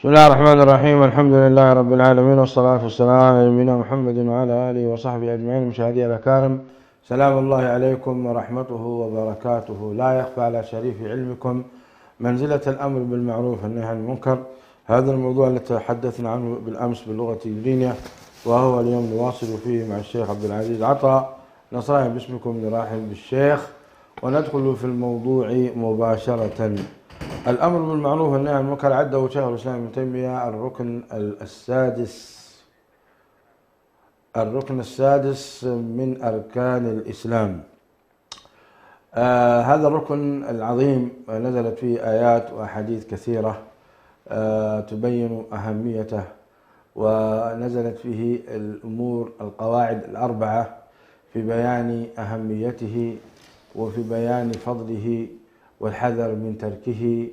بسم الله الرحمن الرحيم. الحمد لله رب العالمين، والصلاة والسلام على نبينا محمد وعلى آله وصحبه أجمعين. مشاهدي الأكارم، سلام الله عليكم ورحمته وبركاته. لا يخفى على شريف علمكم منزلة الأمر بالمعروف والنهي عن المنكر. هذا الموضوع الذي تحدثنا عنه بالأمس باللغة الإنجليزية، وهو اليوم نواصل فيه مع الشيخ عبد العزيز عطاء. نصائح باسمكم نرحب بالشيخ وندخل في الموضوع مباشرة. الأمر بالمعروف والنهي عن المنكر عده شيخ الإسلام ابن تيمية الركن السادس من أركان الإسلام. هذا الركن العظيم نزلت فيه آيات وأحاديث كثيرة تبين أهميته، ونزلت فيه القواعد الأربعة في بيان أهميته وفي بيان فضله والحذر من تركه،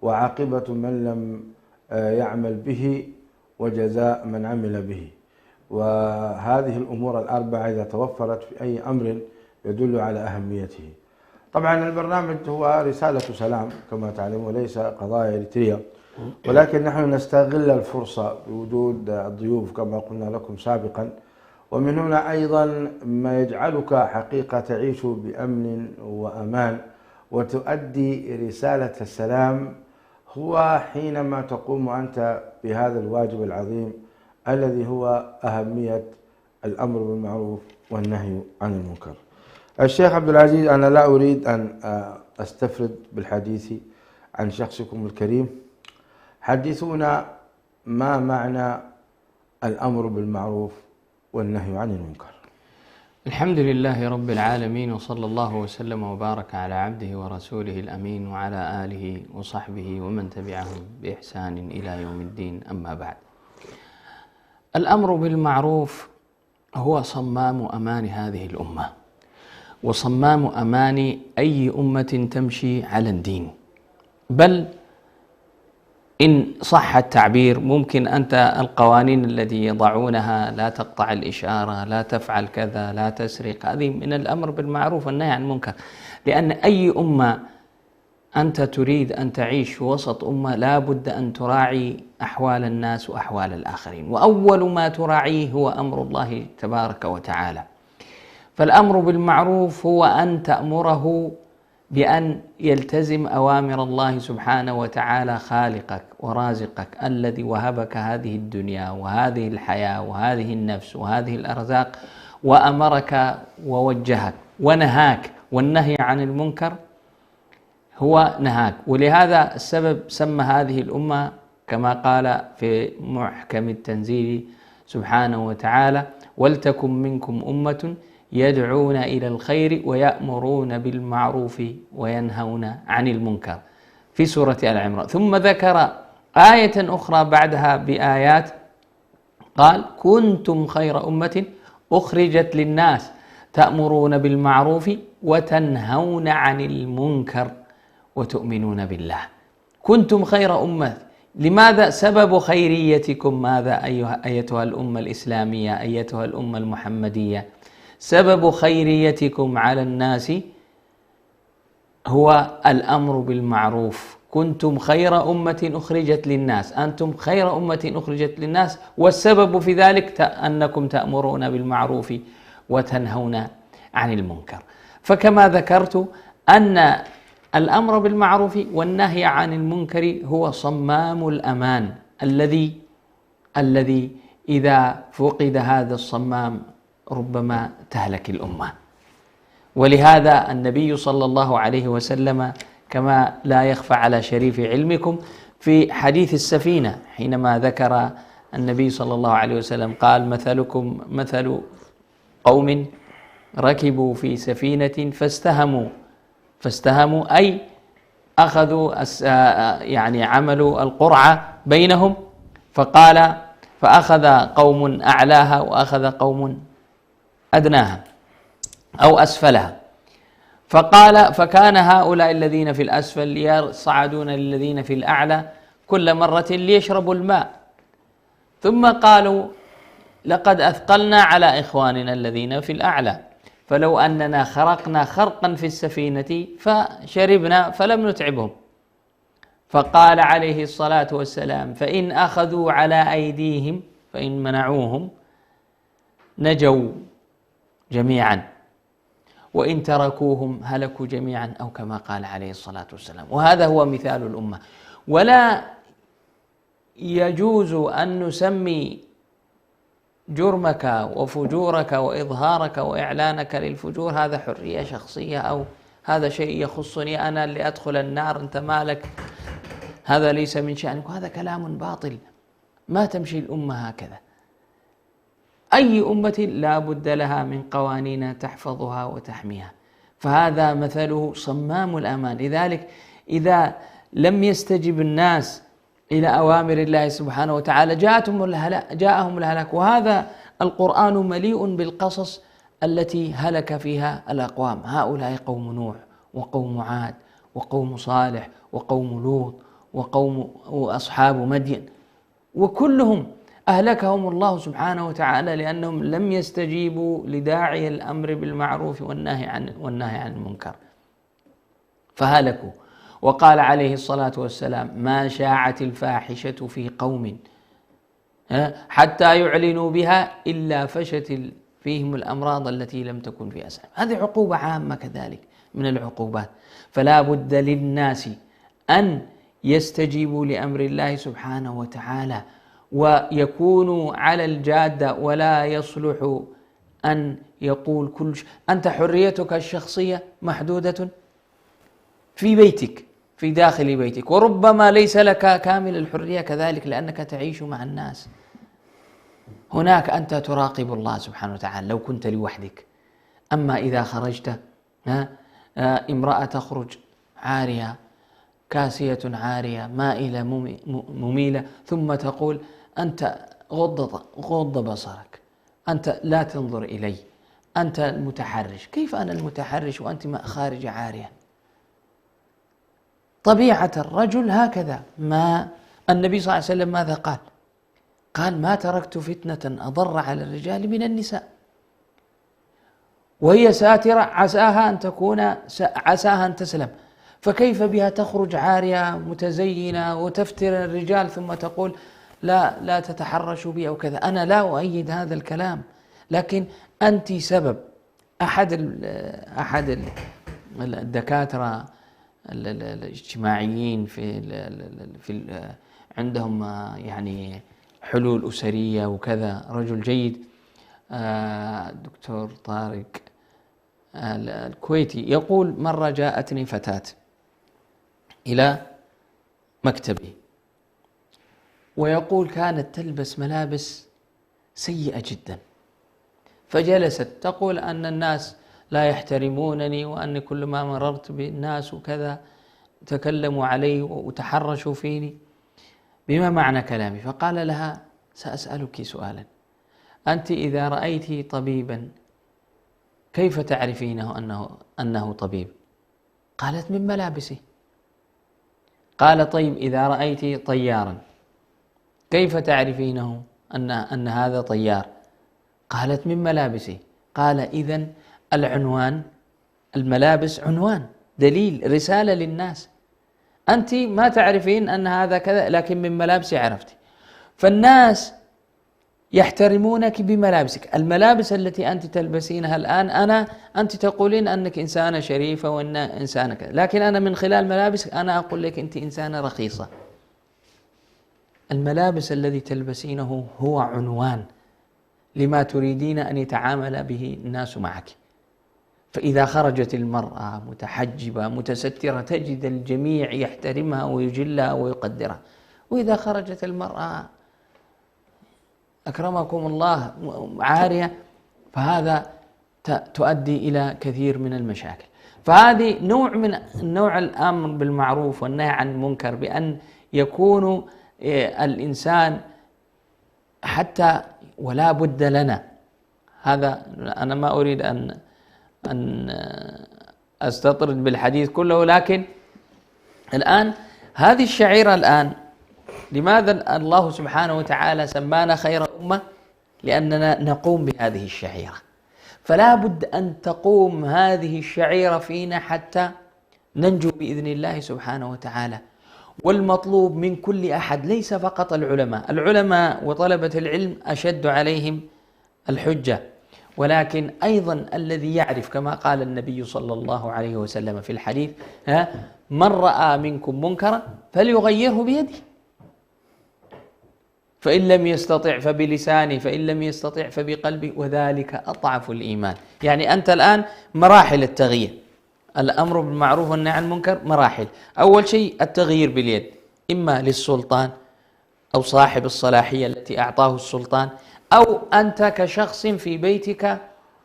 وعاقبة من لم يعمل به وجزاء من عمل به. وهذه الأمور الأربعة إذا توفرت في أي أمر يدل على أهميته. طبعا البرنامج هو رسالة سلام كما تعلمون، وليس قضايا إريتريا، ولكن نحن نستغل الفرصة بوجود الضيوف كما قلنا لكم سابقا. ومن هنا أيضا ما يجعلك حقيقة تعيش بأمن وأمان وتؤدي رسالة السلام هو حينما تقوم أنت بهذا الواجب العظيم الذي هو أهمية الأمر بالمعروف والنهي عن المنكر. الشيخ عبد العزيز، أنا لا أريد أن أستفرد بالحديث عن شخصكم الكريم. حدثونا ما معنى الأمر بالمعروف والنهي عن المنكر. الحمد لله رب العالمين، وصلى الله وسلم وبارك على عبده ورسوله الأمين وعلى آله وصحبه ومن تبعهم بإحسان إلى يوم الدين. أما بعد، الأمر بالمعروف هو صمام أمان هذه الأمة، وصمام أمان أي أمة تمشي على الدين. بل إن صح التعبير ممكن أنت القوانين التي يضعونها، لا تقطع الإشارة، لا تفعل كذا، لا تسرق، هذه من الأمر بالمعروف والنهي عن المنكر. لأن أي أمة أنت تريد أن تعيش في وسط أمة لا بد أن تراعي أحوال الناس وأحوال الآخرين، وأول ما تراعيه هو أمر الله تبارك وتعالى. فالأمر بالمعروف هو أن تأمره بأن يلتزم أوامر الله سبحانه وتعالى، خالقك ورازقك الذي وهبك هذه الدنيا وهذه الحياة وهذه النفس وهذه الأرزاق، وأمرك ووجهك ونهاك. والنهي عن المنكر هو نهاك. ولهذا السبب سمى هذه الأمة كما قال في محكم التنزيل سبحانه وتعالى: ولتكن منكم أمة يدعون إلى الخير ويأمرون بالمعروف وينهون عن المنكر في سورة آل عمران. ثم ذكر آية أخرى بعدها بآيات، قال: كنتم خير أمة أخرجت للناس تأمرون بالمعروف وتنهون عن المنكر وتؤمنون بالله. كنتم خير أمة. لماذا؟ سبب خيريتكم ماذا أيتها الأمة الإسلامية، أيتها الأمة المحمدية؟ سبب خيريتكم على الناس هو الأمر بالمعروف. كنتم خير أمة أخرجت للناس، أنتم خير أمة أخرجت للناس، والسبب في ذلك أنكم تأمرون بالمعروف وتنهون عن المنكر. فكما ذكرت أن الأمر بالمعروف والنهي عن المنكر هو صمام الأمان الذي إذا فقد هذا الصمام ربما تهلك الأمة. ولهذا النبي صلى الله عليه وسلم كما لا يخفى على شريف علمكم في حديث السفينة، حينما ذكر النبي صلى الله عليه وسلم قال: مثلكم مثل قوم ركبوا في سفينة فاستهموا أي أخذوا يعني عملوا القرعة بينهم، فقال: فأخذ قوم أعلاها وأخذ قوم أدناها أو أسفلها. فقال: فكان هؤلاء الذين في الأسفل يصعدون للذين في الأعلى كل مرة ليشربوا الماء، ثم قالوا: لقد أثقلنا على إخواننا الذين في الأعلى، فلو أننا خرقنا خرقا في السفينة فشربنا فلم نتعبهم. فقال عليه الصلاة والسلام: فإن أخذوا على أيديهم، فإن منعوهم نجوا جميعا، وإن تركوهم هلكوا جميعا، أو كما قال عليه الصلاة والسلام. وهذا هو مثال الأمة. ولا يجوز أن نسمي جرمك وفجورك وإظهارك وإعلانك للفجور هذا حرية شخصية، أو هذا شيء يخصني أنا اللي أدخل النار، أنت مالك، هذا ليس من شأنك. وهذا كلام باطل. ما تمشي الأمة هكذا. أي أمة لا بد لها من قوانين تحفظها وتحميها، فهذا مثله صمام الأمان. لذلك إذا لم يستجب الناس إلى أوامر الله سبحانه وتعالى جاءهم الهلاك. وهذا القرآن مليء بالقصص التي هلك فيها الأقوام. هؤلاء قوم نوح، وقوم عاد، وقوم صالح، وقوم لوط، وأصحاب مدين، وكلهم أهلكهم الله سبحانه وتعالى لأنهم لم يستجيبوا لداعي الأمر بالمعروف والنهي عن المنكر، فهلكوا. وقال عليه الصلاة والسلام: ما شاعت الفاحشة في قوم حتى يعلنوا بها إلا فشت فيهم الأمراض التي لم تكن في أسلم. هذه عقوبة عامة كذلك من العقوبات. فلا بد للناس أن يستجيبوا لأمر الله سبحانه وتعالى ويكونوا على الجادة، ولا يصلح أن يقول كل شيء. أنت حريتك الشخصية محدودة في بيتك، في داخل بيتك، وربما ليس لك كامل الحرية كذلك لأنك تعيش مع الناس. هناك أنت تراقب الله سبحانه وتعالى لو كنت لوحدك. أما إذا خرجت، امرأة تخرج عارية كاسية عارية مائلة مميلة، ثم تقول: أنت غض بصرك، أنت لا تنظر إلي، أنت المتحرش. كيف أنا المتحرش وأنت خارجة عارية؟ طبيعة الرجل هكذا. ما النبي صلى الله عليه وسلم ماذا قال؟ قال: ما تركت فتنة أضر على الرجال من النساء، وهي ساترة عساها أن تسلم. فكيف بها تخرج عارية متزينة وتفتر الرجال ثم تقول: لا تتحرشوا بي أو كذا؟ أنا لا أؤيد هذا الكلام، لكن أنت سبب. أحد الدكاترة الاجتماعيين عندهم يعني حلول أسرية وكذا، رجل جيد، دكتور طارق الكويتي، يقول: مرة جاءتني فتاة إلى مكتبي، ويقول: كانت تلبس ملابس سيئة جدا، فجلست تقول أن الناس لا يحترمونني، وأن كل ما مررت بالناس وكذا تكلموا علي وتحرشوا فيني. بما معنى كلامي؟ فقال لها: سأسألك سؤالا، أنت إذا رأيت طبيبا كيف تعرفينه أنه طبيب؟ قالت: من ملابسه. قال: طيب إذا رأيت طيارا كيف تعرفينه أن هذا طيار؟ قالت: من ملابسه. قال: إذن العنوان، الملابس عنوان، دليل، رسالة للناس. أنت ما تعرفين أن هذا كذا، لكن من ملابسي عرفتي. فالناس يحترمونك بملابسك. الملابس التي أنت تلبسينها الآن، أنت تقولين أنك إنسانة شريفة وأن إنسانة كذا، لكن أنا من خلال ملابسك أنا أقول لك أنت إنسانة رخيصة. الملابس الذي تلبسينه هو عنوان لما تريدين أن يتعامل به الناس معك. فإذا خرجت المرأة متحجبة متسترة تجد الجميع يحترمها ويجلها ويقدرها، وإذا خرجت المرأة أكرمكم الله عارية، فهذا تؤدي إلى كثير من المشاكل. فهذه نوع من الأمر بالمعروف والنهي عن المنكر، بأن يكون الإنسان حتى، ولا بد لنا. هذا أنا ما أريد أن أستطرد بالحديث كله، لكن الآن هذه الشعيرة الآن، لماذا الله سبحانه وتعالى سمانا خير أمة؟ لأننا نقوم بهذه الشعيرة. فلا بد أن تقوم هذه الشعيرة فينا حتى ننجو بإذن الله سبحانه وتعالى. والمطلوب من كل أحد ليس فقط العلماء وطلبة العلم أشد عليهم الحجة، ولكن أيضا الذي يعرف كما قال النبي صلى الله عليه وسلم في الحديث: من رأى منكم منكرا فليغيره بيده، فإن لم يستطع فبلسانه، فإن لم يستطع فبقلبه، وذلك أضعف الإيمان. يعني أنت الآن مراحل التغيير، الأمر بالمعروف والنهي عن المنكر مراحل. أول شيء التغيير باليد، إما للسلطان أو صاحب الصلاحية التي أعطاه السلطان، أو أنت كشخص في بيتك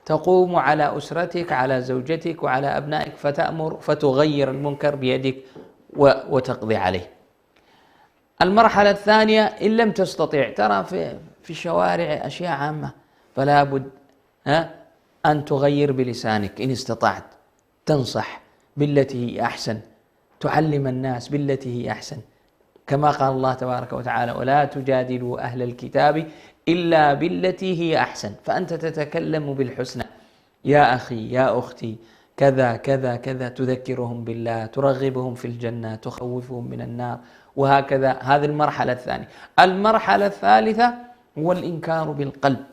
تقوم على أسرتك، على زوجتك وعلى أبنائك، فتأمر فتغير المنكر بيدك وتقضي عليه. المرحلة الثانية إن لم تستطيع، ترى في الشوارع أشياء عامة، فلا بد أن تغير بلسانك إن استطعت، تنصح بالتي هي أحسن، تعلم الناس بالتي هي أحسن، كما قال الله تبارك وتعالى: ولا تجادلوا أهل الكتاب إلا بالتي هي أحسن. فأنت تتكلم بالحسنى: يا أخي، يا أختي، كذا كذا كذا، تذكرهم بالله، ترغبهم في الجنة، تخوفهم من النار، وهكذا. هذه المرحلة الثانية. المرحلة الثالثة هو الإنكار بالقلب،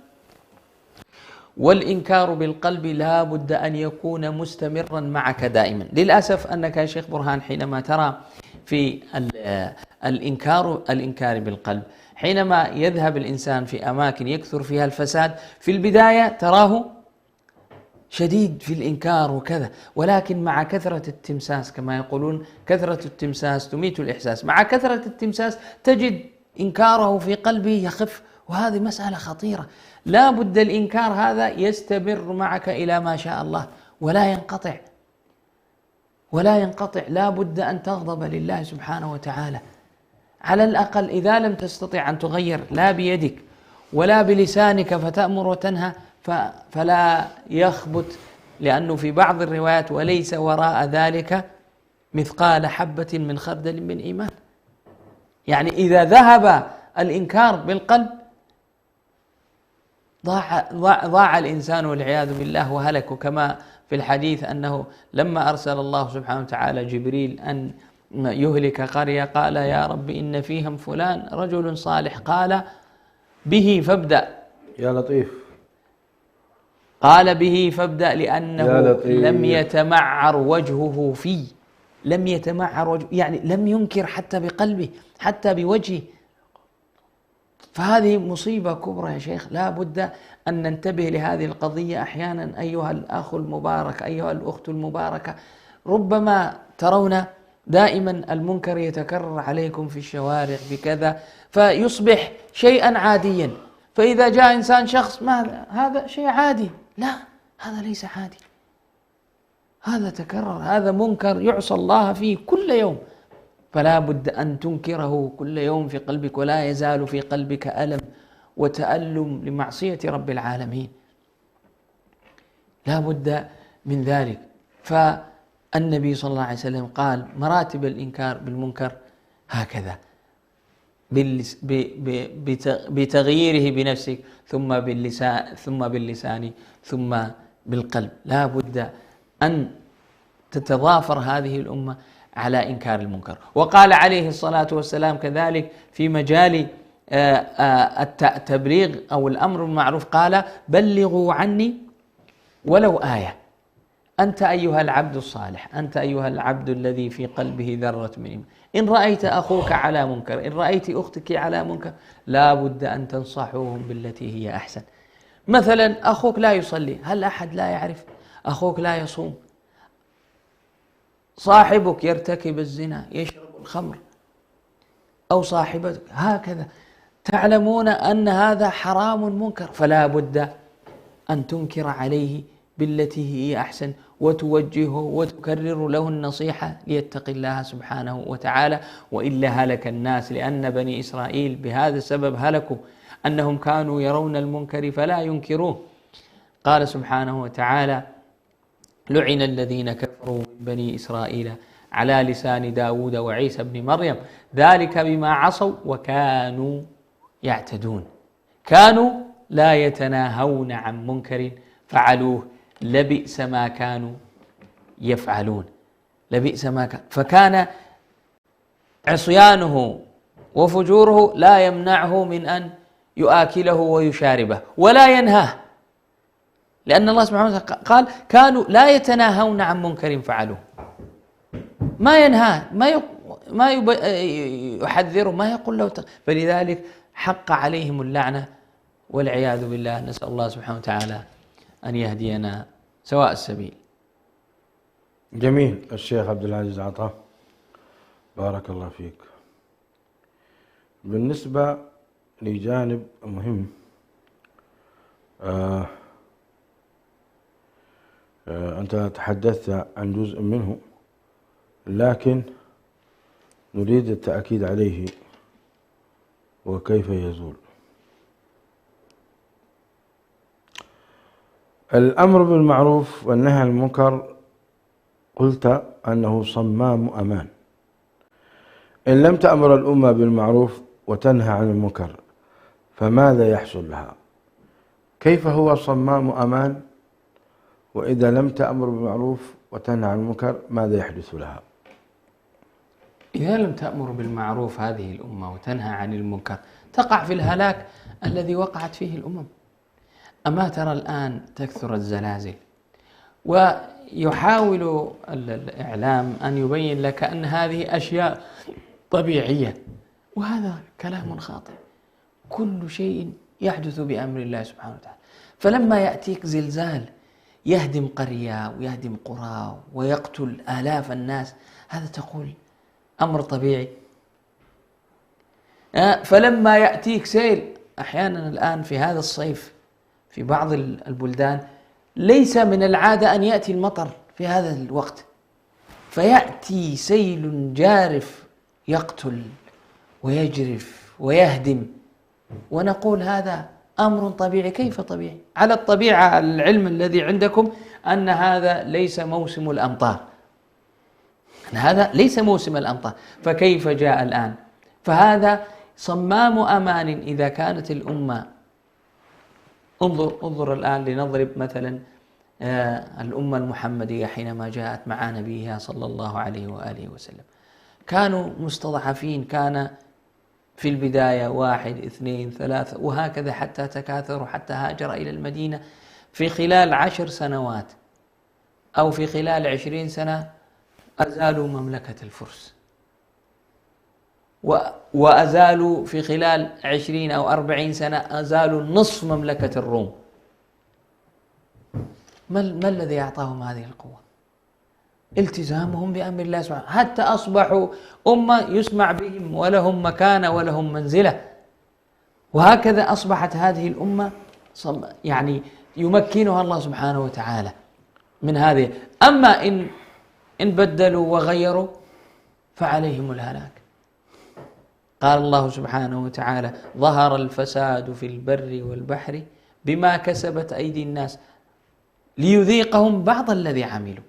والإنكار بالقلب لا بد أن يكون مستمرا معك دائما. للأسف أنك يا شيخ برهان حينما ترى في الإنكار بالقلب، حينما يذهب الإنسان في أماكن يكثر فيها الفساد، في البداية تراه شديد في الإنكار وكذا، ولكن مع كثرة التمساس، كما يقولون كثرة التمساس تميت الإحساس، مع كثرة التمساس تجد إنكاره في قلبه يخف، وهذه مسألة خطيرة. لا بد الإنكار هذا يستمر معك إلى ما شاء الله، ولا ينقطع ولا ينقطع. لا بد أن تغضب لله سبحانه وتعالى على الأقل. إذا لم تستطع أن تغير لا بيدك ولا بلسانك فتأمر وتنهى، فلا يخبت، لأنه في بعض الروايات: وليس وراء ذلك مثقال حبة من خردل من إيمان. يعني إذا ذهب الإنكار بالقلب ضاع الإنسان والعياذ بالله وهلك. كما في الحديث أنه لما أرسل الله سبحانه وتعالى جبريل أن يهلك قرية، قال: يا رب إن فيهم فلان رجل صالح، قال: به فابدأ. يا لطيف. قال: به فابدأ، لأنه لم يتمعر وجهه فيه، لم يتمعر وجهه، يعني لم ينكر حتى بقلبه، حتى بوجهه. فهذه مصيبة كبرى يا شيخ. لا بد أن ننتبه لهذه القضية أحيانا. أيها الأخ المبارك، أيها الأخت المباركة، ربما ترون دائما المنكر يتكرر عليكم في الشوارع بكذا، فيصبح شيئا عاديا، فإذا جاء إنسان شخص: ماذا هذا؟ شيء عادي. لا، هذا ليس عادي، هذا تكرر، هذا منكر يعصى الله فيه كل يوم. فلا بد أن تنكره كل يوم في قلبك، ولا يزال في قلبك ألم وتألم لمعصية رب العالمين. لا بد من ذلك. فالنبي صلى الله عليه وسلم قال: مراتب الإنكار بالمنكر هكذا: بتغييره بنفسك، ثم باللسان، ثم بالقلب. لا بد أن تتضافر هذه الأمة على إنكار المنكر. وقال عليه الصلاة والسلام كذلك في مجال التبليغ أو الأمر بالمعروف، قال: بلغوا عني ولو آية. أنت أيها العبد الصالح، أنت أيها العبد الذي في قلبه ذرة من إيمان، إن رأيت أخوك على منكر، إن رأيت أختك على منكر، لا بد أن تنصحوهم بالتي هي أحسن. مثلا أخوك لا يصلي، هل أحد لا يعرف؟ أخوك لا يصوم، صاحبك يرتكب الزنا، يشرب الخمر، أو صاحبتك هكذا، تعلمون أن هذا حرام منكر، فلا بد أن تنكر عليه بالتي هي أحسن، وتوجهه وتكرر له النصيحة ليتقي الله سبحانه وتعالى، وإلا هلك الناس. لأن بني إسرائيل بهذا السبب هلكوا، أنهم كانوا يرون المنكر فلا ينكروه. قال سبحانه وتعالى: لعن الذين كفروا من بني إسرائيل على لسان داود وعيسى بن مريم ذلك بما عصوا وكانوا يعتدون. كانوا لا يتناهون عن منكر فعلوه، لبئس ما كانوا يفعلون، لبئس ما كان. فكان عصيانه وفجوره لا يمنعه من أن يؤكله ويشاربه ولا ينهاه، لأن الله سبحانه وتعالى قال كانوا لا يتناهون عن منكر فعلوه، ما ينهاه، ما يحذره، ما يقول له فلذلك حق عليهم اللعنة والعياذ بالله. نسأل الله سبحانه وتعالى أن يهدينا سواء السبيل. جميل الشيخ عبد العزيز عطا، بارك الله فيك. بالنسبة لجانب مهم أنت تحدثت عن جزء منه، لكن نريد التأكيد عليه وكيف يزول. الأمر بالمعروف والنهي عن المنكر قلت أنه صمام أمان. إن لم تأمر الأمة بالمعروف وتنهى عن المنكر فماذا يحصل لها؟ كيف هو صمام أمان وإذا لم تأمر بالمعروف وتنهى عن المنكر ماذا يحدث لها؟ إذا لم تأمر بالمعروف هذه الأمة وتنهى عن المنكر تقع في الهلاك الذي وقعت فيه الأمم. أما ترى الآن تكثر الزلازل، ويحاول الإعلام أن يبين لك أن هذه أشياء طبيعية، وهذا كلام خاطئ. كل شيء يحدث بأمر الله سبحانه وتعالى. فلما يأتيك زلزال يهدم قرية ويهدم قرى ويقتل آلاف الناس، هذا تقول أمر طبيعي. فلما يأتيك سيل، أحيانا الآن في هذا الصيف في بعض البلدان ليس من العادة أن يأتي المطر في هذا الوقت، فيأتي سيل جارف يقتل ويجرف ويهدم، ونقول هذا أمر طبيعي. كيف طبيعي؟ على الطبيعة العلم الذي عندكم أن هذا ليس موسم الأمطار، أن هذا ليس موسم الأمطار، فكيف جاء الآن؟ فهذا صمام أمان إذا كانت الأمة. انظر الآن، لنضرب مثلا الأمة المحمدية حينما جاءت مع نبيها صلى الله عليه وآله وسلم، كانوا مستضعفين، كان في البداية 1 2 3 وهكذا حتى تكاثروا، حتى هاجر إلى المدينة. في خلال 10 سنوات أو في خلال 20 سنة أزالوا مملكة الفرس، وأزالوا في خلال 20 أو 40 سنة أزالوا نصف مملكة الروم. ما الذي أعطاهم هذه القوة؟ التزامهم بأمر الله سبحانه، حتى أصبحوا أمة يسمع بهم ولهم مكانة ولهم منزلة. وهكذا أصبحت هذه الأمة يعني يمكنها الله سبحانه وتعالى من هذه. أما إن بدلوا وغيروا فعليهم الهلاك. قال الله سبحانه وتعالى: ظهر الفساد في البر والبحر بما كسبت أيدي الناس ليذيقهم بعض الذي عملوا.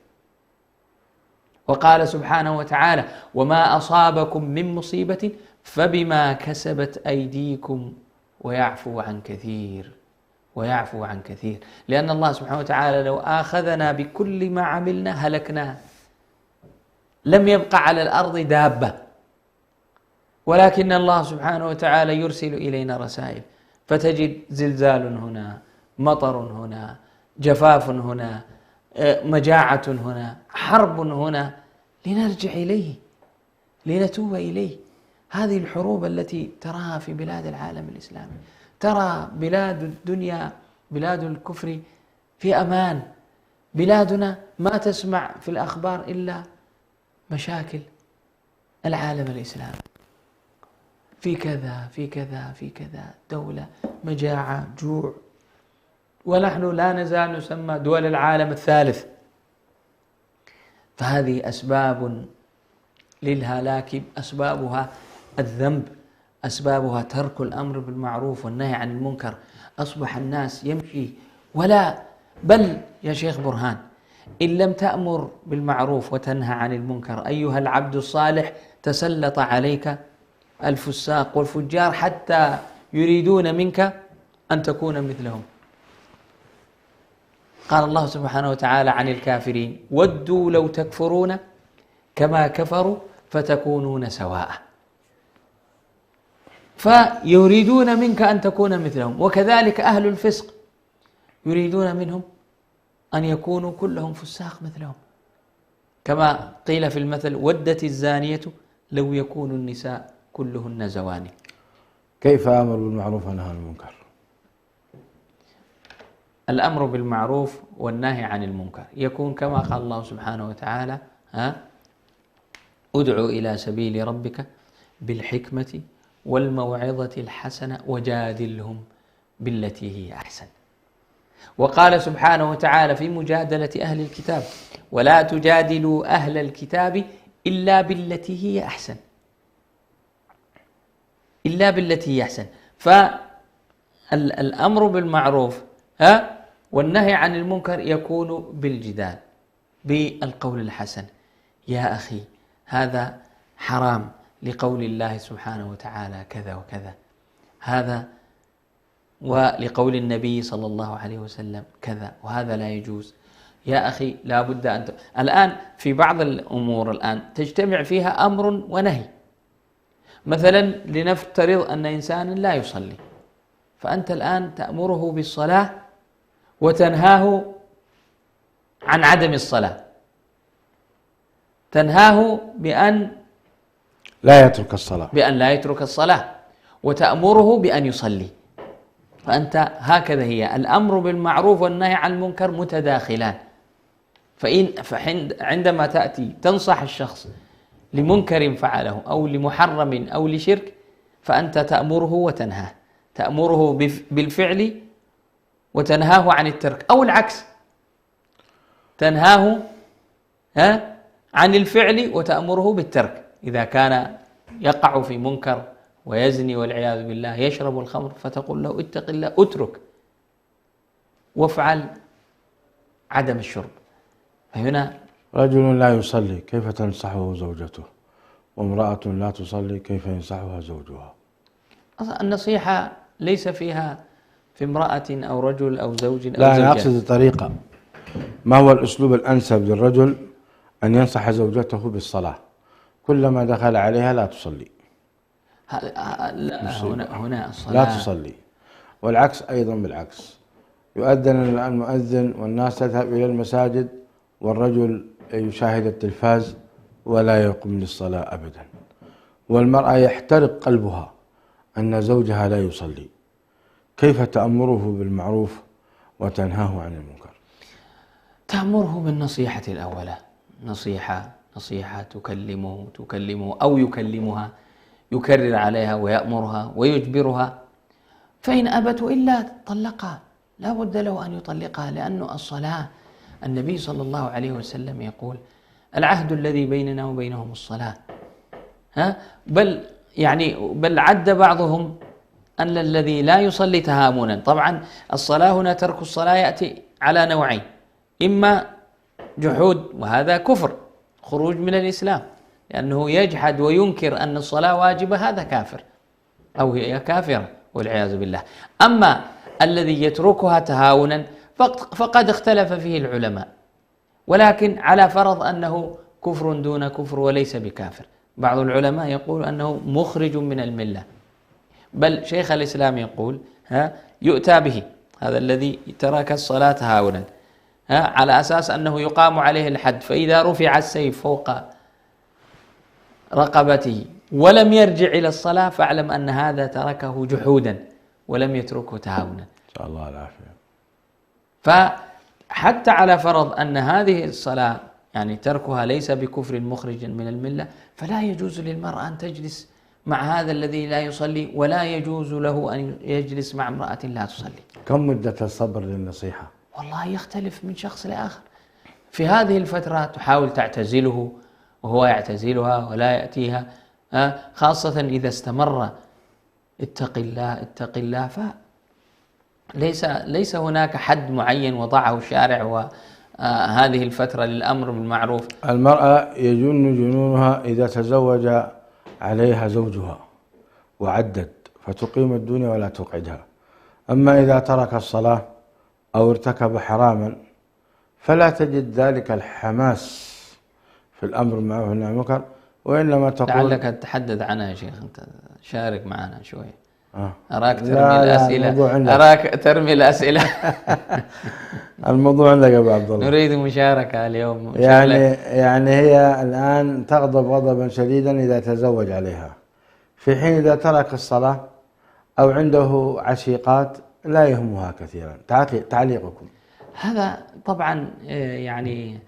وقال سبحانه وتعالى: وما أصابكم من مصيبة فبما كسبت أيديكم ويعفو عن كثير ويعفو عن كثير. لأن الله سبحانه وتعالى لو آخذنا بكل ما عملنا هلكنا، لم يبقى على الأرض دابة، ولكن الله سبحانه وتعالى يرسل إلينا رسائل، فتجد زلزال هنا، مطر هنا، جفاف هنا، مجاعة هنا، حرب هنا، لنرجع إليه، لنتوب إليه. هذه الحروب التي تراها في بلاد العالم الإسلامي، ترى بلاد الدنيا، بلاد الكفر في أمان، بلادنا ما تسمع في الأخبار إلا مشاكل العالم الإسلامي، في كذا في كذا في كذا، دولة، مجاعة، جوع، ونحن لا نزال نسمى دول العالم الثالث. فهذه أسباب للهلاك، أسبابها الذنب، أسبابها ترك الأمر بالمعروف والنهي عن المنكر. أصبح الناس يمشي بل يا شيخ برهان، إن لم تأمر بالمعروف وتنهى عن المنكر أيها العبد الصالح تسلط عليك الفساق والفجار حتى يريدون منك أن تكون مثلهم. قال الله سبحانه وتعالى عن الكافرين: ودوا لو تكفرون كما كفروا فتكونون سواء، فيريدون منك أن تكون مثلهم. وكذلك أهل الفسق يريدون منهم أن يكونوا كلهم فساق مثلهم، كما قيل في المثل: ودت الزانية لو يكون النساء كلهن زواني. كيف أمر بالمعروف ونهى عن المنكر؟ الأمر بالمعروف والنهي عن المنكر يكون كما قال الله سبحانه وتعالى: ادعو إلى سبيل ربك بالحكمة والموعظة الحسنة وجادلهم بالتي هي أحسن. وقال سبحانه وتعالى في مجادلة أهل الكتاب: ولا تجادلوا أهل الكتاب إلا بالتي هي أحسن، إلا بالتي هي أحسن. فالأمر بالمعروف والنهي عن المنكر يكون بالجدال، بالقول الحسن: يا أخي هذا حرام لقول الله سبحانه وتعالى كذا وكذا، هذا ولقول النبي صلى الله عليه وسلم كذا، وهذا لا يجوز. يا أخي لا بد أن الآن في بعض الأمور الآن تجتمع فيها أمر ونهي. مثلا لنفترض أن إنسانا لا يصلي، فأنت الآن تأمره بالصلاة وتنهاه عن عدم الصلاة، تنهاه بأن لا يترك الصلاة، وتأمره بأن يصلي. فأنت هكذا هي الأمر بالمعروف والنهي عن المنكر متداخلان. عندما تأتي تنصح الشخص لمنكر فعله أو لمحرم أو لشرك، فأنت تأمره وتنهاه، تأمره بالفعل وتنهاه عن الترك، أو العكس، تنهاه عن الفعل وتأمره بالترك. إذا كان يقع في منكر ويزني والعياذ بالله، يشرب الخمر، فتقول له: اتق الله، اترك وافعل عدم الشرب. فهنا رجل لا يصلي كيف تنصحه زوجته؟ وامرأة لا تصلي كيف ينصحها زوجها؟ النصيحة ليس فيها في امرأة أو رجل أو زوج أو لا، زوجة. أنا أقصد الطريقة. ما هو الأسلوب الأنسب للرجل أن ينصح زوجته بالصلاة كلما دخل عليها لا تصلي؟ هنا الصلاة لا تصلي، والعكس أيضا بالعكس. يؤذن المؤذن والناس تذهب إلى المساجد، والرجل يشاهد التلفاز ولا يقوم للصلاة أبدا. والمرأة يحترق قلبها أن زوجها لا يصلي، كيف تأمره بالمعروف وتنهاه عن المنكر؟ تأمره بالنصيحة الأولى، نصيحة تكلمه أو يكلمها، يكرر عليها ويأمرها ويجبرها. فإن أبت إلا طلقها، لا بد له أن يطلقها، لأنه الصلاة، النبي صلى الله عليه وسلم يقول: العهد الذي بيننا وبينهم الصلاة. بل عد بعضهم أن الذي لا يصلي تهاونا. طبعا الصلاة هنا، ترك الصلاة يأتي على نوعين: إما جحود، وهذا كفر، خروج من الإسلام، لأنه يجحد وينكر أن الصلاة واجبة، هذا كافر أو هي كافرة والعياذ بالله. أما الذي يتركها تهاونا فقد اختلف فيه العلماء، ولكن على فرض أنه كفر دون كفر وليس بكافر. بعض العلماء يقول أنه مخرج من الملة، بل شيخ الإسلام يقول يؤتى به هذا الذي ترك الصلاة تهاونا على أساس أنه يقام عليه الحد، فإذا رفع السيف فوق رقبته ولم يرجع إلى الصلاة فاعلم أن هذا تركه جحودا ولم يتركه تهاونا. إن شاء الله العافية. فحتى على فرض أن هذه الصلاة يعني تركها ليس بكفر مخرج من الملة، فلا يجوز للمرأة أن تجلس مع هذا الذي لا يصلي، ولا يجوز له أن يجلس مع امرأة لا تصلي. كم مدة الصبر للنصيحة؟ والله يختلف من شخص لآخر. في هذه الفترة تحاول تعتزله وهو يعتزلها ولا يأتيها، خاصة إذا استمر اتق الله اتق الله. ليس هناك حد معين وضعه الشارع، وهذه الفترة للأمر بالمعروف. المرأة يجن جنونها إذا تزوج عليها زوجها وعدت، فتقيم الدنيا ولا تقعدها. أما إذا ترك الصلاة أو ارتكب حراما فلا تجد ذلك الحماس في الأمر بالمعروف والنهي عن المنكر وإنما تقول لعلك تتحدث عنها يا شيخ، أنت شارك معنا شوي. أراك ترمي لا الأسئلة، أراك ترمي الأسئلة. الموضوع عندك يا أبو عبد الله. نريد مشاركة اليوم. يعني هي الآن تغضب غضبا شديدا إذا تزوج عليها، في حين إذا ترك الصلاة أو عنده عشيقات لا يهمها كثيرا. تعليقكم؟ هذا طبعا يعني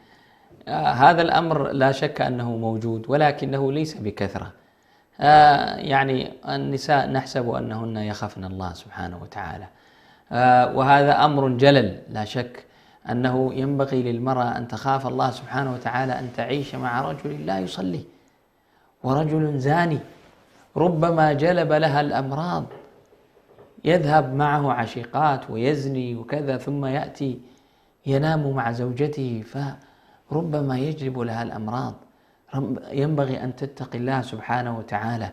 هذا الأمر لا شك أنه موجود، ولكنه ليس بكثرة. يعني النساء نحسب أنهن يخافن الله سبحانه وتعالى، وهذا أمر جلل. لا شك أنه ينبغي للمرأة أن تخاف الله سبحانه وتعالى، أن تعيش مع رجل لا يصلي ورجل زاني، ربما جلب لها الأمراض، يذهب معه عشيقات ويزني وكذا، ثم يأتي ينام مع زوجته فربما يجلب لها الأمراض. ينبغي أن تتقي الله سبحانه وتعالى،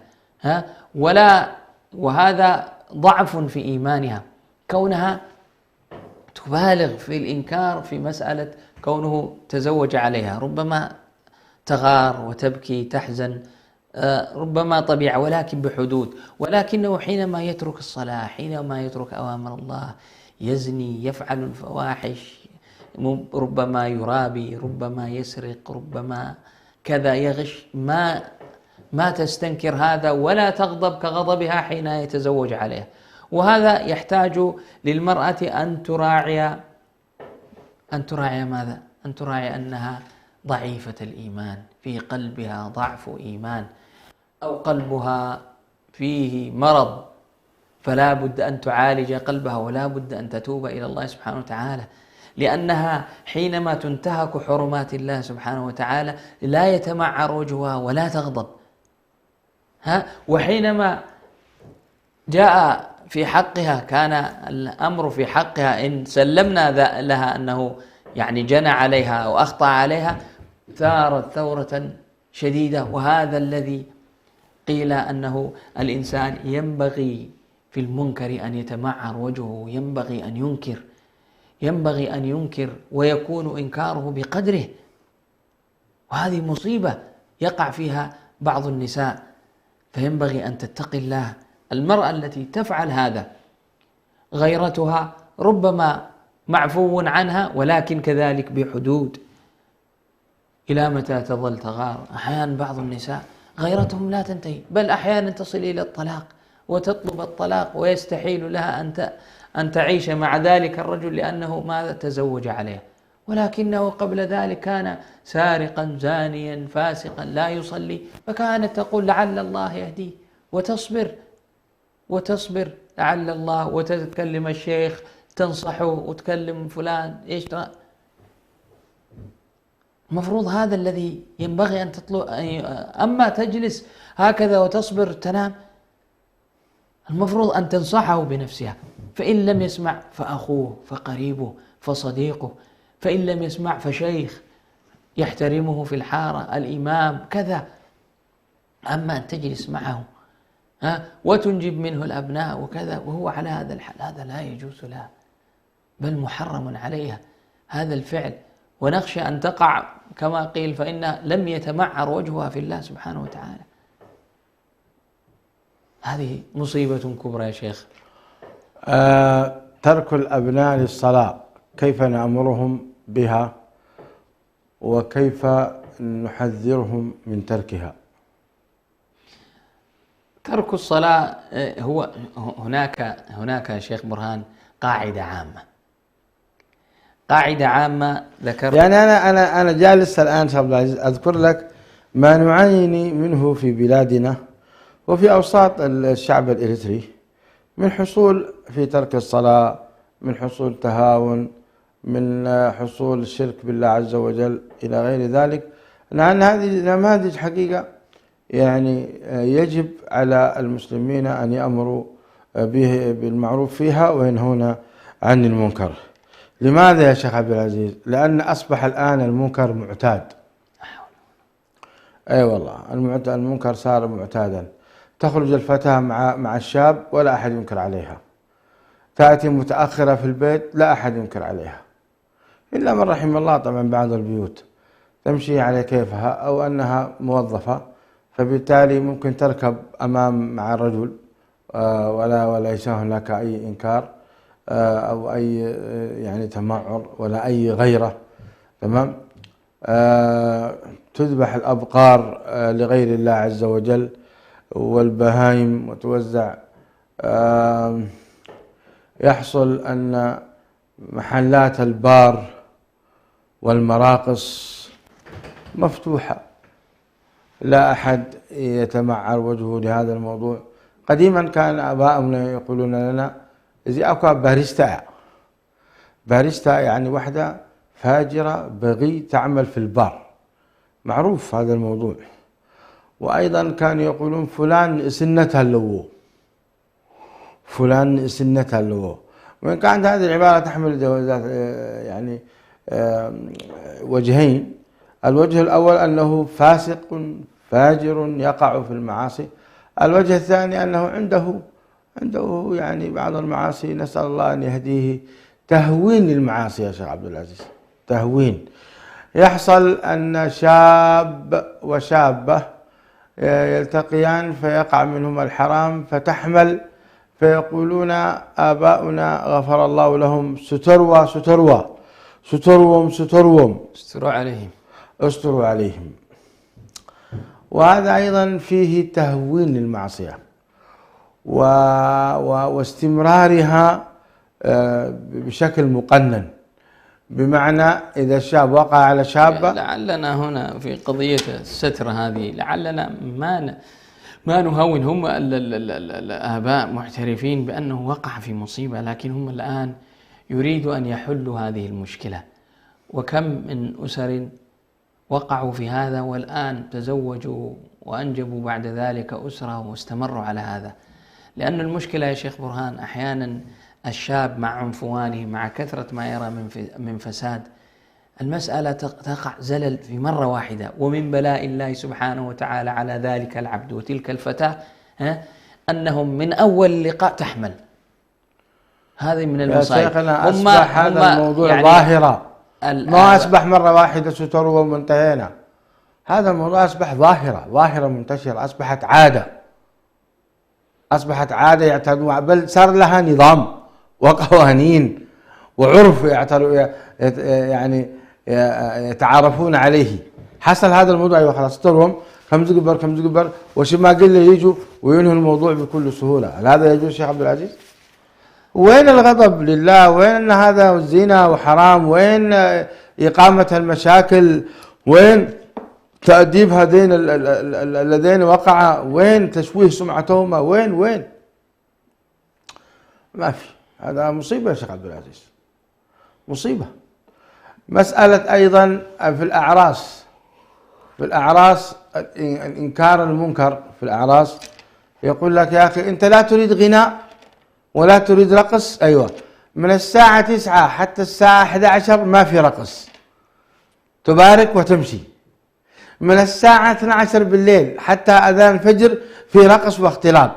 وهذا ضعف في إيمانها، كونها تبالغ في الإنكار في مسألة كونه تزوج عليها، ربما تغار وتبكي تحزن، ربما طبيعة، ولكن بحدود. ولكنه حينما يترك الصلاة، حينما يترك أوامر الله، يزني، يفعل الفواحش، ربما يرابي، ربما يسرق، ربما كذا يغش، ما تستنكر هذا ولا تغضب كغضبها حين يتزوج عليها. وهذا يحتاج للمرأة أن تراعي ماذا؟ أن تراعي أنها ضعيفة الإيمان، في قلبها ضعف إيمان، أو قلبها فيه مرض، فلا بد أن تعالج قلبها، ولا بد أن تتوب إلى الله سبحانه وتعالى، لأنها حينما تنتهك حرمات الله سبحانه وتعالى لا يتمعر وجهها ولا تغضب. وحينما جاء في حقها، كان الأمر في حقها إن سلمنا لها أنه يعني جنى عليها أو أخطأ عليها، ثارت ثورة شديدة. وهذا الذي قيل أنه الإنسان ينبغي في المنكر أن يتمعر وجهه، ينبغي أن ينكر ويكون إنكاره بقدره. وهذه مصيبة يقع فيها بعض النساء، فينبغي أن تتقي الله. المرأة التي تفعل هذا غيرتها ربما معفو عنها، ولكن كذلك بحدود. إلى متى تظل تغار؟ أحيانا بعض النساء غيرتهم لا تنتهي، بل أحيانا تصل إلى الطلاق وتطلب الطلاق، ويستحيل لها أن تعيش مع ذلك الرجل لأنه ماذا؟ تزوج عليها، ولكنه قبل ذلك كان سارقا زانيا فاسقا لا يصلي، فكانت تقول لعل الله يهديه، وتصبر لعل الله، وتتكلم الشيخ تنصحه، وتكلم فلان إيش. المفروض هذا الذي ينبغي أن تطلب. أما تجلس هكذا وتصبر تنام، المفروض أن تنصحه بنفسها، فإن لم يسمع فأخوه، فقريبه، فصديقه، فإن لم يسمع فشيخ يحترمه في الحارة، الإمام كذا. أما أن تجلس معه وتنجب منه الأبناء وكذا وهو على هذا الحال، هذا لا يجوز لها، بل محرم عليها هذا الفعل. ونخشى أن تقع كما قيل، فإن لم يتمعر وجهها في الله سبحانه وتعالى. هذه مصيبة كبرى يا شيخ. ترك الأبناء للصلاة، كيف نأمرهم بها وكيف نحذرهم من تركها؟ ترك الصلاة هو هناك يا شيخ برهان قاعدة عامة ذكرت. يعني أنا جالس الآن شيخ عبد العزيز أذكر لك ما نعاني منه في بلادنا وفي أوساط الشعب الإريتري من حصول في ترك الصلاة، من حصول تهاون، من حصول الشرك بالله عز وجل إلى غير ذلك. لأن هذه نماذج حقيقة يعني يجب على المسلمين أن يأمروا بالمعروف فيها وينهون عن المنكر. لماذا يا شيخ عبد العزيز؟ لأن أصبح الآن المنكر معتاد. أي والله المنكر صار معتادا. تخرج الفتاة مع الشاب ولا أحد ينكر عليها، تأتي متأخرة في البيت لا أحد ينكر عليها، إلا من رحم الله طبعا. بعض البيوت تمشي على كيفها، أو أنها موظفة فبالتالي ممكن تركب أمام مع الرجل ولا ليس هناك أي إنكار أو أي يعني تمعر ولا أي غيرة، تمام. تذبح الأبقار لغير الله عز وجل والبهائم وتوزع. يحصل أن محلات البار والمراقص مفتوحة، لا أحد يتمعر وجهه لهذا الموضوع. قديما كان آباؤنا يقولون لنا إذا أكو باريستا يعني وحدة فاجرة بغي تعمل في البار، معروف هذا الموضوع. وأيضا كانوا يقولون فلان سنتها اللو، فلان سنتها اللو. وإن كانت هذه العبارة تحمل يعني وجهين. الوجه الأول أنه فاسق فاجر يقع في المعاصي، الوجه الثاني أنه عنده يعني بعض المعاصي نسأل الله أن يهديه، تهوين للمعاصي يا شيخ عبد العزيز، تهوين. يحصل أن شاب وشابة يلتقيان فيقع منهما الحرام فتحمل، فيقولون آباؤنا غفر الله لهم ستروى ستروى ستروم ستروم، استروا عليهم. وهذا أيضا فيه تهوين للمعصية واستمرارها بشكل مقنن، بمعنى إذا الشاب وقع على شابة. لعلنا هنا في قضية الستر هذه لعلنا ما نهون. هم الآباء معترفين بأنه وقع في مصيبة، لكن هم الآن يريدوا أن يحلوا هذه المشكلة. وكم من أسر وقعوا في هذا والآن تزوجوا وأنجبوا بعد ذلك أسرة واستمروا على هذا. لأن المشكلة يا شيخ برهان أحيانا الشاب مع عنفوانه مع كثرة ما يرى من فساد، المسألة تقع زلل في مرة واحدة. ومن بلاء الله سبحانه وتعالى على ذلك العبد وتلك الفتاة أنهم من أول لقاء تحمل. هذه من المصائب. يا شيخنا أصبح هذا الموضوع يعني ظاهرة، ما أصبح مرة واحدة ستر ومنتهينا. هذا الموضوع أصبح ظاهرة منتشرة، أصبحت عادة يعتادون، بل صار لها نظام وقوانين وعرف يعني يتعارفون عليه. حصل هذا الموضوع، أيوة خلاص سترهم كم زقبر وش ما قل يجوا وينهوا الموضوع بكل سهولة. هل هذا يجوز شيخ عبد العزيز؟ وين الغضب لله؟ وين أن هذا زنا وحرام؟ وين إقامة المشاكل؟ وين تأديب هذين الذين وقعا؟ وين تشويه سمعتهما؟ وين ما في. هذا مصيبة يا شيخ عبد العزيز، مصيبة. مسألة أيضا في الأعراس إنكار المنكر في الأعراس. يقول لك يا أخي أنت لا تريد غناء ولا تريد رقص، أيوة من الساعة 9 حتى الساعة 11 ما في رقص، تبارك وتمشي. من الساعة 12 بالليل حتى أذان الفجر في رقص واختلاط.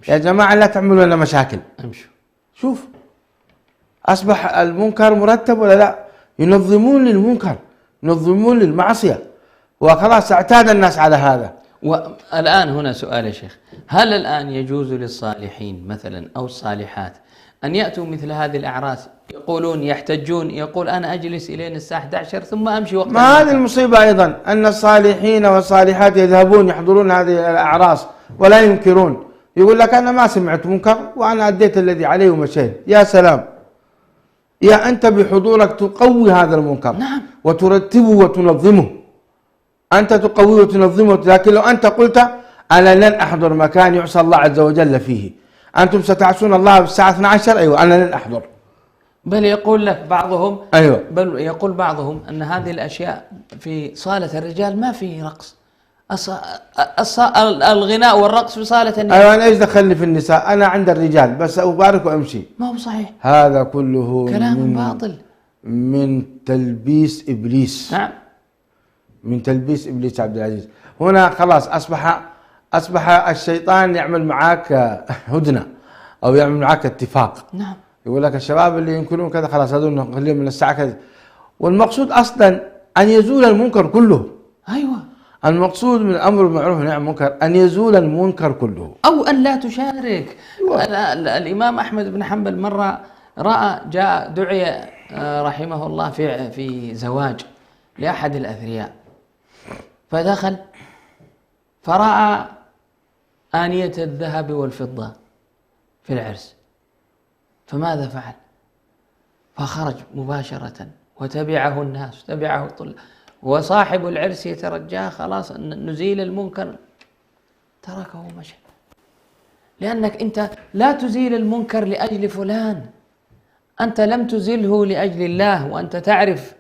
يا جماعة لا تعملوا لنا مشاكل، امشوا. شوف أصبح المنكر مرتب ولا لا؟ ينظمون للمنكر، ينظمون للمعصية، وخلاص اعتاد الناس على هذا. والآن هنا سؤال يا شيخ، هل الآن يجوز للصالحين مثلا أو الصالحات أن يأتوا مثل هذه الأعراس يقولون يحتجون، يقول أنا أجلس إلين الساعة 11 ثم أمشي وقت ما هذه المصيبة أيضا، أن الصالحين والصالحات يذهبون يحضرون هذه الأعراس ولا ينكرون. يقول لك أنا ما سمعت منكر وأنا أديت الذي عليه ومشيت. يا سلام، يا أنت بحضورك تقوي هذا المنكر. نعم. وترتبه وتنظمه، أنت تقويه وتنظمه. لكن لو أنت قلت أنا لن أحضر مكان يعصى الله عز وجل فيه، أنتم ستعصون الله بالساعة 12، أيوة أنا لن أحضر. بل يقول لك بعضهم، أيوة، بل يقول بعضهم أن هذه الأشياء في صالة الرجال ما فيه رقص، الغناء والرقص في صالة النساء. أيوة أنا إيش دخلني في النساء؟ أنا عند الرجال بس أبارك وأمشي. ما هو صحيح، هذا كله كلام باطل، من تلبيس إبليس. نعم، من تلبيس إبليس عبد العزيز. هنا خلاص أصبح الشيطان يعمل معاك هدنة أو يعمل معاك اتفاق. نعم. يقول لك الشباب اللي ينكرون كذا خلاص هذول نخليهم من الساعة كذا، والمقصود أصلا أن يزول المنكر كله. أيوة، المقصود من الأمر بالمعروف والنهي عن المنكر أن يزول المنكر كله، أو أن لا تشارك. الإمام أحمد بن حنبل مرة دعي رحمه الله في زواج لأحد الأثرياء، فدخل فرأى آنية الذهب والفضة في العرس، فماذا فعل؟ فخرج مباشرة وتبعه الناس، تبعه الطلاب، وصاحب العرس يترجاه خلاص نزيل المنكر، تركه ومشى. لأنك أنت لا تزيل المنكر لأجل فلان، أنت لم تزله لأجل الله، وأنت تعرف.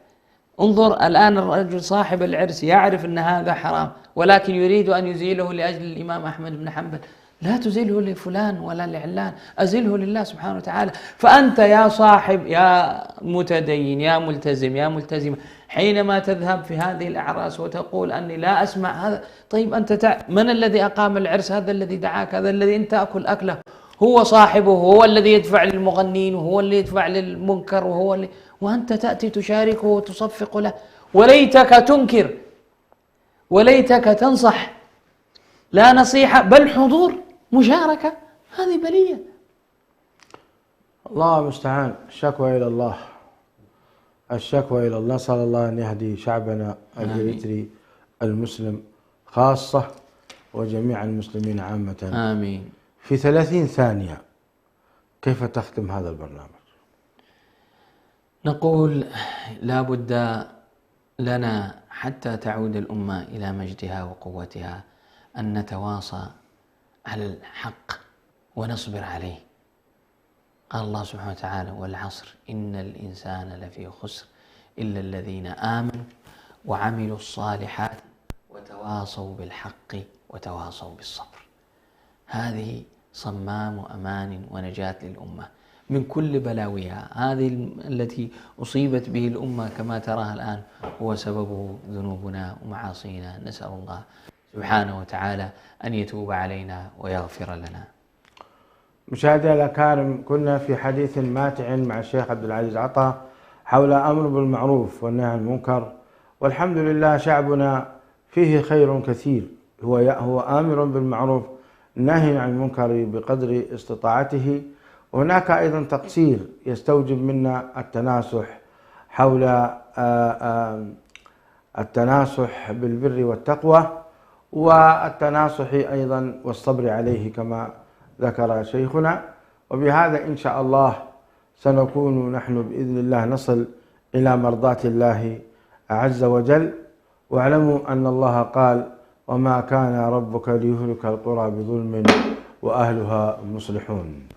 انظر الآن الرجل صاحب العرس يعرف أن هذا حرام، ولكن يريد أن يزيله لأجل الإمام أحمد بن حنبل. لا تزله لفلان ولا لعلان، أزله لله سبحانه وتعالى. فأنت يا صاحب، يا متدين، يا ملتزم، يا ملتزمة، حينما تذهب في هذه الأعراس وتقول أني لا أسمع هذا، طيب أنت من الذي أقام العرس؟ هذا الذي دعاك، هذا الذي أنت تأكل أكله، هو صاحبه، هو الذي يدفع للمغنين، وهو اللي يدفع للمنكر، وأنت تأتي تشاركه وتصفق له. وليتك تنكر، وليتك تنصح، لا نصيحة بل حضور مشاركة، هذه بلية. الله المستعان. الشكوى إلى الله، الشكوى إلى الله. نسأل الله أن يهدي شعبنا الإريتري المسلم خاصة وجميع المسلمين عامة. آمين. في 30 ثانية كيف تختم هذا البرنامج؟ نقول لا بد لنا حتى تعود الأمة إلى مجدها وقوتها أن نتواصى على الحق ونصبر عليه. قال الله سبحانه وتعالى: والعصر إن الإنسان لفي خسر إلا الذين آمنوا وعملوا الصالحات وتواصوا بالحق وتواصوا بالصبر. هذه صمام أمان ونجاة للأمة من كل بلاويها. هذه التي أصيبت به الأمة كما تراها الآن هو سببه ذنوبنا ومعاصينا. نسأل الله سبحانه وتعالى أن يتوب علينا ويغفر لنا. مشاهدينا الأكارم، كنا في حديث ماتع مع الشيخ عبد العزيز عطا حول أمر بالمعروف والنهي عن المنكر، والحمد لله شعبنا فيه خير كثير، هو آمر بالمعروف ناهي عن المنكر بقدر استطاعته. وهناك أيضا تقصير يستوجب منا التناصح حول التناصح بالبر والتقوى، والتناصح أيضا والصبر عليه كما ذكر شيخنا. وبهذا إن شاء الله سنكون نحن بإذن الله نصل إلى مرضاة الله عز وجل. واعلموا أن الله قال: وما كان ربك ليهلك القرى بظلم وأهلها مصلحون.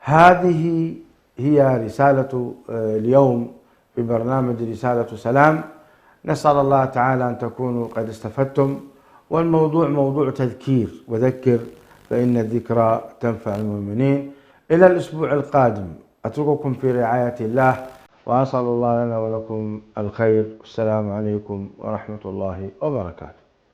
هذه هي رسالة اليوم في برنامج رسالة سلام. نسأل الله تعالى أن تكونوا قد استفدتم، والموضوع موضوع تذكير، وذكر فإن الذكرى تنفع المؤمنين. إلى الأسبوع القادم أترككم في رعاية الله، وأسأل الله لنا ولكم الخير. السلام عليكم ورحمة الله وبركاته.